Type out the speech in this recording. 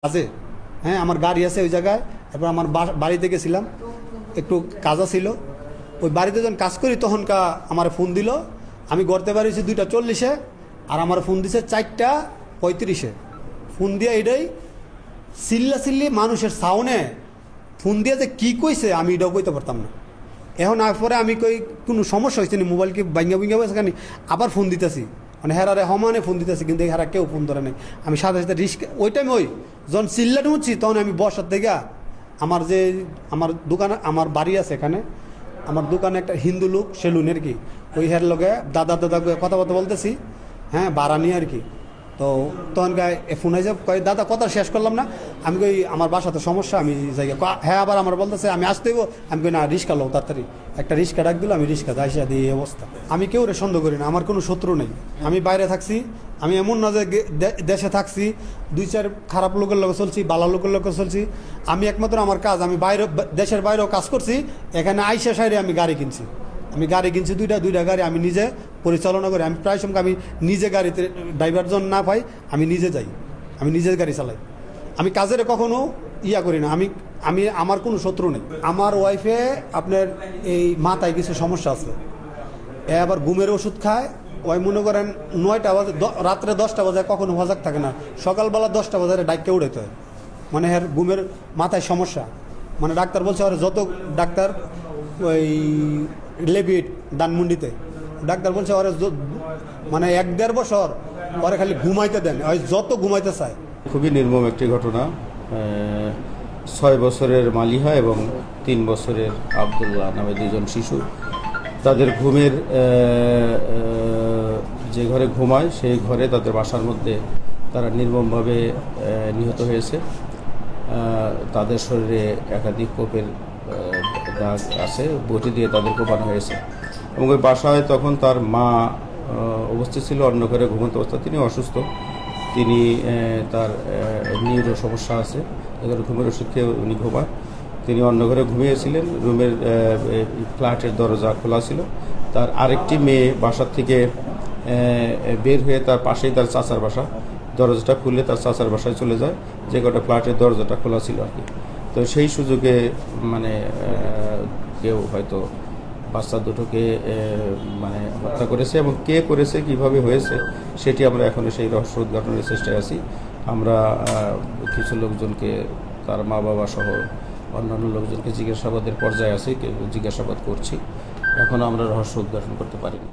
আছে। হ্যাঁ, আমার গাড়ি আছে ওই জায়গায়। এরপর আমার বাড়িতে গেছিলাম, একটু কাজা ছিল। ওই বাড়িতে যখন কাজ করি তখনকা আমার ফোন দিল। আমি গড়তে পারিছি 2:40-এ, আর আমার ফোন দিছে 4:35-এ। ফোন দিয়ে এটাই চিল্লি মানুষের সাউনে ফোন দিয়ে যে কী কইছে আমি এটাও কইতে পারতাম না। এখন পরে আমি কই কোনো সমস্যা হয়েছে নি, মোবাইল কি ভাঙ্গা হয়েছে কেন, আবার ফোন দিতেছি, মানে হেরারে হমানে ফোন দিতেছি, কিন্তু হেরা কেউ ফোন ধরে নাই। আমি সাথে সাথে রিস্ক ওই টাইম যখন চিল্লাটা উঠছি তখন আমি বসার থেকে আমার যে আমার দোকানে আমার বাড়ি আছে এখানে, আমার দোকানে একটা হিন্দু লোক সেলুন আর কি, ওই হের লগে দাদা কথাবার্তা বলতেছি, হ্যাঁ, ভাড়া নিয়ে আর কি। তো তখন গায়ে ফোন হয়েছে, কয় দাদা কথা শেষ করলাম না। আমি কই আমার বাসাতে সমস্যা, আমি যাই। হ্যাঁ, আবার আমার বলতেছে আমি আসতে দেবো। আমি কই না, রিক্সা লো তাড়াতাড়ি। একটা রিক্সা ডাক দিল, আমি রিক্সা যাইসা দিয়ে এই অবস্থা। আমি কেউ সন্দেহ করি না, আমার কোনো শত্রু নেই। আমি বাইরে থাকছি, আমি এমন না যে দেশে থাকছি 2-4 খারাপ লোকের লোকে চলছি, ভালো লোকের লোকে চলছি। আমি একমাত্র আমার কাজ, আমি বাইরে দেশের বাইরেও কাজ করছি। এখানে আইসা সাইডে আমি গাড়ি কিনছি। আমি গাড়ি কিনছি দুইটা গাড়ি আমি নিজে পরিচালনা করি। আমি প্রায় সময় আমি নিজে গাড়িতে ড্রাইভার জন না পাই, আমি নিজে যাই, আমি নিজে গাড়ি চালাই। আমি কাজের কখনো ইয়া করি না। আমি আমার কোনো শত্রু নেই। আমার ওয়াইফে আপনার এই মাথায় কিছু সমস্যা আছে, এ আবার ঘুমের ওষুধ খায়। ওই মনে করেন 9টা বাজে, রাত্রে 10টা বাজে কখনো সজাগ থাকে না, সকালবেলা 10টা বাজারে ডাইকে উড়াইতে হয়। মানে এর ঘুমের মাথায় সমস্যা। মানে ডাক্তার বলছে আর যত ডাক্তার ওই লেবিট ধানমন্ডিতে ডাক্তার বলছে ওরা মানে 1-1.5 বছর পরে খালি ঘুমাইতে দেন, ওই যত ঘুমাইতে চায়। খুবই নির্মম একটি ঘটনা। 6 বছরের মালিহা এবং 3 বছরের আবদুল্লাহ নামে 2জন শিশু, তাদের ঘুমের যে ঘরে ঘুমায় সেই ঘরে তাদের বাসার মধ্যে তারা নির্মমভাবে নিহত হয়েছে। তাদের শরীরে একাধিক কোপের দাগ আছে, বটি দিয়ে তাদের কোপানো হয়েছে। এবং ওই বাসায় তখন তার মা উপস্থিত ছিল, অন্য ঘরে ঘুমন্ত অবস্থা। তিনি অসুস্থ, তিনি তার নিউরো সমস্যা আছে, এবার ঘুমের ওষুধ খেয়ে উনি ঘুমায়। তিনি অন্য ঘরে ঘুমিয়েছিলেন, রুমের ফ্ল্যাটের দরজা খোলা ছিল। তার আরেকটি মেয়ে বাসার থেকে বের হয়ে তার পাশেই তার চাচার বাসা, দরজাটা খুলে তার চাচার বাসায় চলে যায়, যে কটা ফ্ল্যাটের দরজাটা খোলা ছিল আর কি। তো সেই সুযোগে মানে কেউ হয়তো বাচ্চা দুটোকে মানে হত্যা করেছে, এবং কে করেছে, কিভাবে হয়েছে, সেটি আমরা এখনও সেই রহস্য উদ্ঘাটনের চেষ্টায় আছি। আমরা কিছু লোকজনকে, তার মা বাবা সহ অন্যান্য লোকজনকে জিজ্ঞাসাবাদের পর্যায়ে আছি, জিজ্ঞাসাবাদ করছি। এখন আমরা রহস্য উদ্ঘাটন করতে পারিনি।